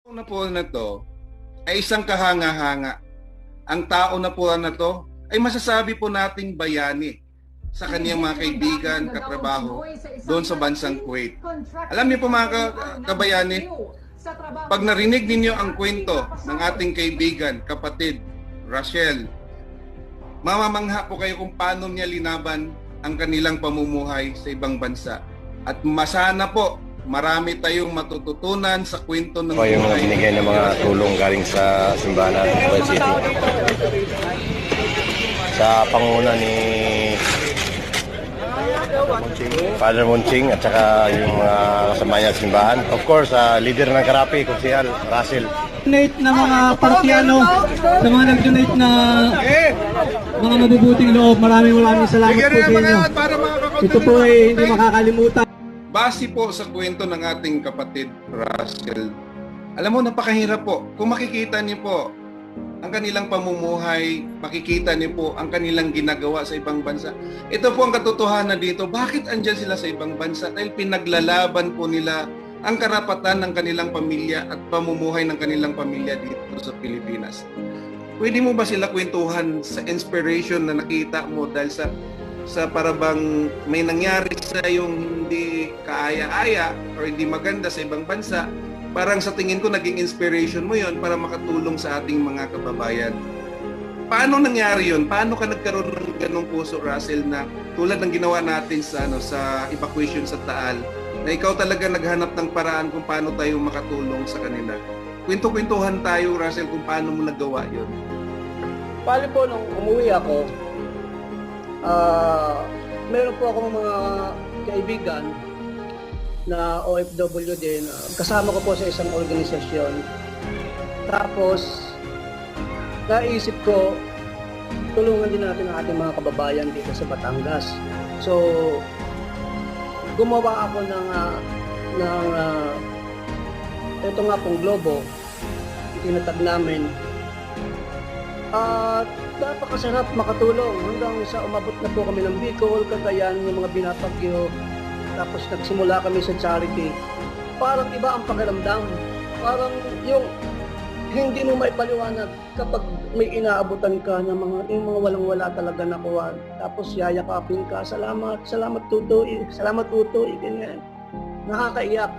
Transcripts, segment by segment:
Na po na to ay isang kahanga-hanga. Ang tao na po na to ay masasabi po nating bayani sa kaniyang mga kaibigan, katrabaho doon sa bansang Kuwait. Alam niyo po mga kabayani, pag narinig ninyo ang kwento ng ating kaibigan, kapatid, Rachel, mamamangha po kayo kung paano niya linaban ang kanilang pamumuhay sa ibang bansa. At masana po, marami tayong matututunan sa kwento ng yung mga binigay ng mga tulong galing sa simbahan natin sa Kuwait City. Sa panguna ni Father Munching at saka yung mga kasama niya sa simbahan. Of course, leader ng Karapi, Kunsihal, Russell. Donate na mga partiano, sa mga nag-donate na mga mabubuting loob. Maraming salamat po sa inyo. Ito po ay hindi makakalimutan. Base po sa kwento ng ating kapatid Russell, alam mo, napakahirap po. Kung makikita niyo po ang kanilang pamumuhay, makikita niyo po ang kanilang ginagawa sa ibang bansa. Ito po ang katotohanan dito. Bakit andyan sila sa ibang bansa? Dahil pinaglalaban po nila ang karapatan ng kanilang pamilya at pamumuhay ng kanilang pamilya dito sa Pilipinas. Pwede mo ba sila kwentuhan sa inspiration na nakita mo dahil sa parabang may nangyari sa yung hindi kaaya-aya o hindi maganda sa ibang bansa, parang sa tingin ko naging inspiration mo yon para makatulong sa ating mga kababayan. Paano nangyari yon? Paano ka nagkaroon ng ganong puso, Russell, na tulad ng ginawa natin sa evacuation sa Taal, na ikaw talaga naghanap ng paraan kung paano tayo makatulong sa kanila? Kwento-kwentuhan tayo, Russell, kung paano mo nagawa yon. Bali po, nung umuwi ako, meron po akong mga kaibigan na OFW din. Kasama ko po sa isang organisasyon. Tapos, naisip ko, tulungan din natin ang ating mga kababayan dito sa Batangas. So, gumawa ako ng ito nga pong globo, itinatag namin. At napakasarap makatulong hanggang sa umabot na po kami ng Bicol, Cagayan, yung mga binapagyo. Tapos nagsimula kami sa charity. Parang iba ang pakiramdam. Parang yung hindi mo maipaliwanag kapag may inaabutan ka ng yung mga walang-wala talaga nakuha. Tapos yayakapin ka, salamat tutoy, ganyan. Nakakaiyak.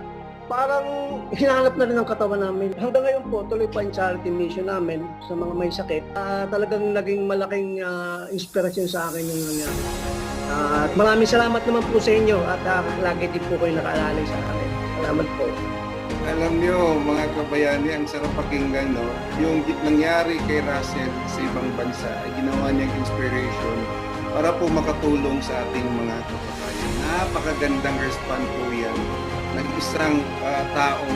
Parang hinahanap na rin ang katawan namin. Hanggang ngayon po, tuloy pa yung charity mission namin sa mga may sakit. Talagang naging malaking inspirasyon sa akin yung nangyari. At maraming salamat naman po sa inyo at lagi din po kayo nakaalalay sa akin. Salamat po. Alam niyo, mga kabayani, ang sarap pakinggan, no? Yung nangyari kay Russell sa ibang bansa ay ginawa niyang inspiration para po makatulong sa ating mga kababayan. Napakagandang response po yan ng isang tao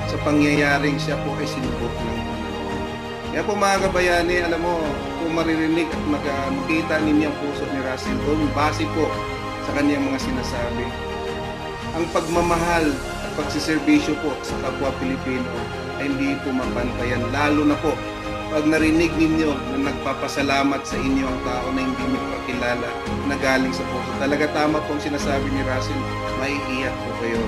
sa pangyayaring siya po ay sinubok ng Panginoon. Kaya po mga kabayani, alam mo, kung maririnig at makita ninyo ang puso ni Russell doon, base po sa kanyang mga sinasabi, ang pagmamahal at pagsiservisyo po sa kapwa Pilipino ay hindi po mapantayan. Lalo na po pag narinig ninyo na nagpapasalamat sa inyo ang tao na hindi magpakilala na galing sa puso. Talaga tama po ang sinasabi ni Russell, maiiyak po kayo.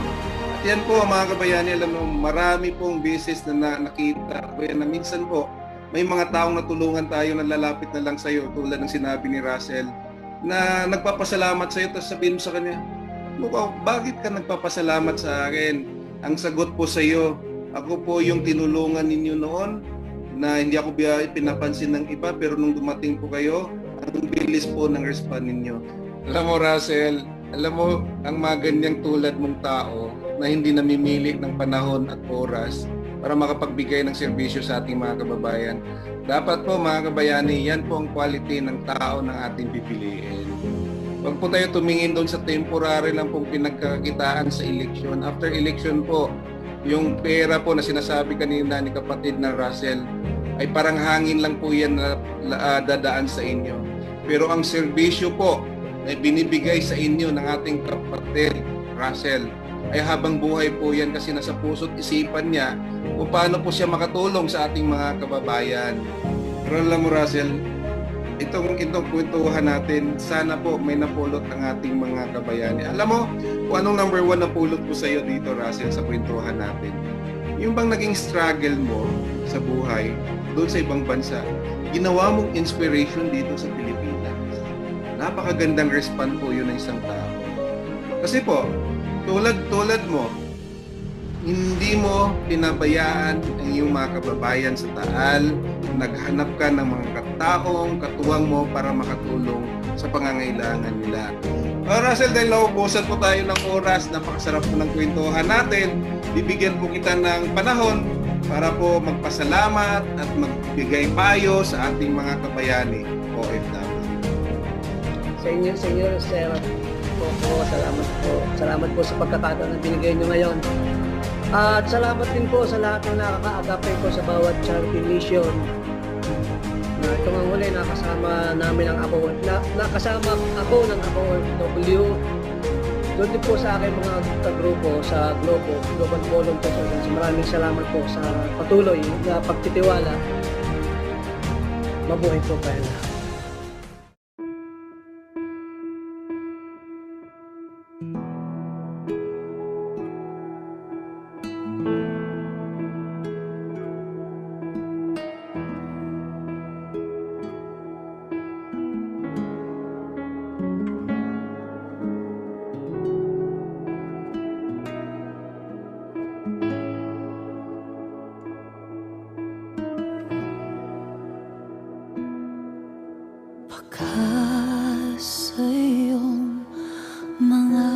At yan po mga kabayani, alam mo, marami pong beses na nakita ko yan na minsan po may mga taong natulungan tayo na lalapit na lang sa iyo tulad ng sinabi ni Russell na nagpapasalamat sa iyo tapos sabihin mo sa kanya, bakit ka nagpapasalamat sa akin? Ang sagot po sa iyo, ako po yung tinulungan ninyo noon na hindi ako pinapansin ng iba, pero nung dumating po kayo, ang bilis po ng respond ninyo. Alam mo, Russell, alam mo, ang mga ganyang tulad mong tao na hindi namimili ng panahon at oras para makapagbigay ng serbisyo sa ating mga kababayan. Dapat po mga kabayani, yan po ang quality ng tao na ating pipiliin. Huwag po tayo tumingin doon sa temporary lang pong pinagkakitaan sa eleksyon. After election po, yung pera po na sinasabi kanina ni kapatid na Russell, ay parang hangin lang po yan na dadaan sa inyo. Pero ang serbisyo po na binibigay sa inyo ng ating kapatid Russell, ay habang buhay po yan kasi nasa puso't isipan niya kung paano po siya makatulong sa ating mga kababayan. Pero alam mo, Russell, itong kwentuhan natin, sana po may napulot ang ating mga kabayani. Alam mo, kung anong number 1 na pulot ko sa iyo dito, Russell, sa kwentuhan natin. yung bang naging struggle mo sa buhay doon sa ibang bansa, ginawa mong inspiration dito sa Pilipinas. Napakagandang respond po yun ng isang tao. Kasi po, tulad mo, hindi mo pinabayaan ang iyong mga kababayan sa Taal, naghanap ka ng mga kataong katuwang mo para makatulong sa pangangailangan nila. Russell, dahil naubusan po tayo ng oras, napakasarap po ng kwentuhan natin, bibigyan po kita ng panahon para po magpasalamat at magbigay payo sa ating mga kabayani OFW. Sa inyo, Sir salamat po. Salamat po sa pagkakataon na binigay nyo ngayon. At salamat din po sa lahat ng nakaka-agape ko sa bawat charity mission. Na ito nga huli, nakasama namin ang nakasama ako ng OFW. Doon din po sa aking mga kagrupo sa Global Volunteers Organization. Maraming salamat po sa patuloy na pagtitiwala. Mabuhay po kayo lahat. Sa iyong mga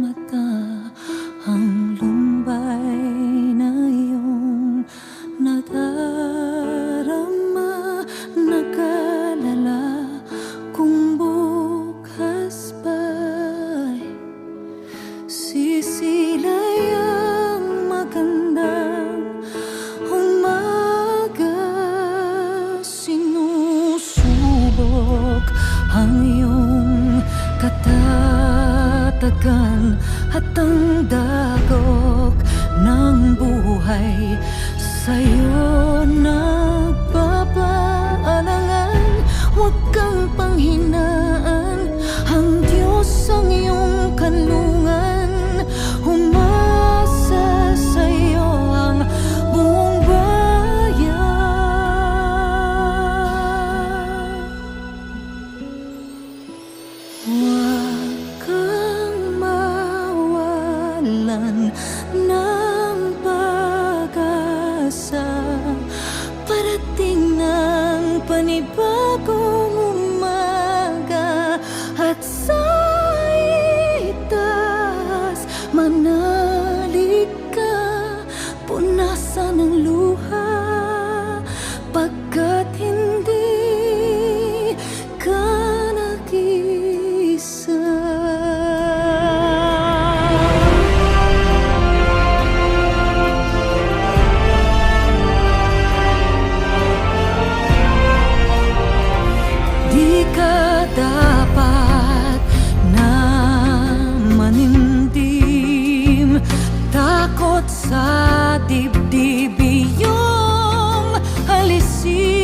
mata, ang lumbay na iyong nadarama, nag-alala kung bukas ba'y sisilay ang magandang umaga. Sinusubok ang iyong katatagan at ang dagok ng buhay sa'yo nagpapaalangan. Huwag kang panghinaan, ang Diyos ang iyong kanlungan. Umasa sa'yo ang buong bayan. Huwag kang mawalan ng pag-asa, parating ng panibagong umaga. At sa itaas manalig ka, punasan ng luha, pagkat hindi ka nag-isa. Di ka dapat na manindim, takot sa dibdib iyong alisin.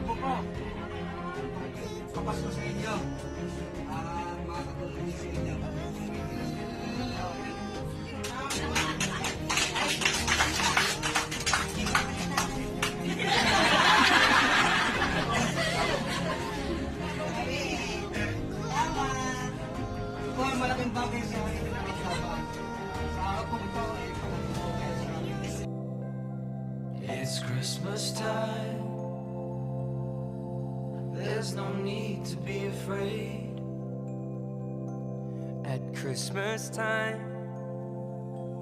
po ko. Papasko sa inyo. Makakatulong sa inyo. Ito ang malaking bagay sa akin na kasama. Sa araw po ito ay pagkakulong sa amin. It's Christmas time. There's no need to be afraid. At Christmas time,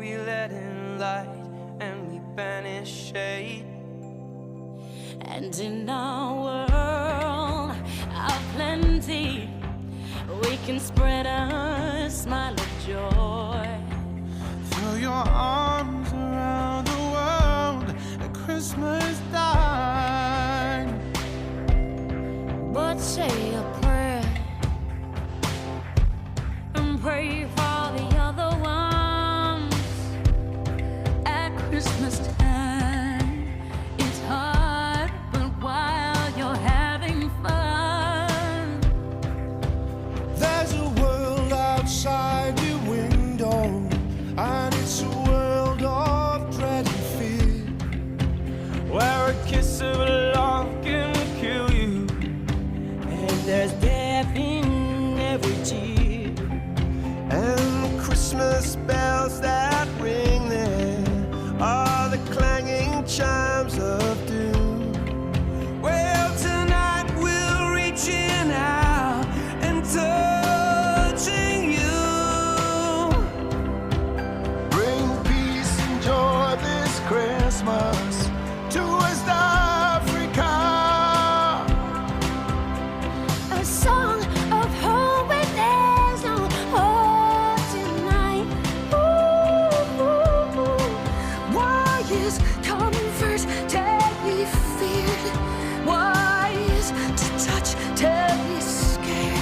we let in light and we banish shade. And in our world of plenty, we can spread a smile of joy. Throw your arms around the world at Christmas time. But say a prayer and pray for the other ones. At Christmas time, it's hard, but while you're having fun, There's a world outside your window, and it's a world of dread and fear, where a kiss of love can kill you, and there's death in every tear, and Christmas bells that ring there are the clanging chimes of doom. Well, tonight we're reaching out and touching you. Bring peace and joy this Christmas to West Africa. a song of hope when there's no hope tonight. Ooh, why is comfort deadly feared? Why is to touch deadly scared?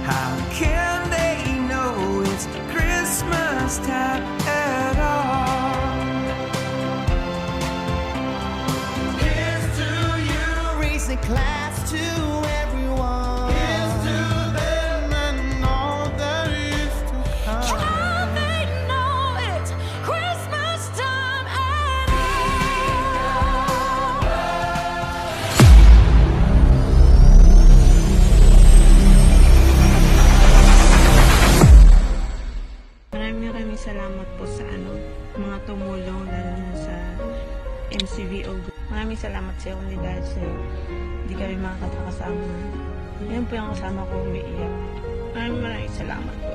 How can they know it's Christmas time at all? Here's to you, raise a glass to everyone. Here's to them and all that is to come. Can they know it's Christmas time at all? Maraming salamat po sa mga tumulong lalo na sa MCVO. Maraming salamat sa iyo kundi dahil sa iyo hindi kami makakasama. Yan po yung kasama ko umiiyak. Maraming salamat po.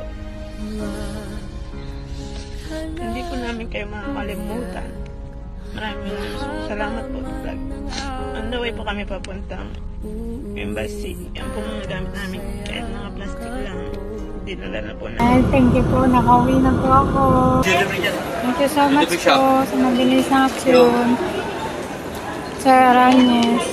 Hindi po namin kayo makakalimutan. Maraming salamat po. On the way po kami papuntang embassy. Yan po mga gamit namin. Kahit mga plastic lang. Dinala na po namin. Ay, thank you po. Nakauwi na po ako. Thank you so much po sa mabilis na aksyon. Sir Aranyes.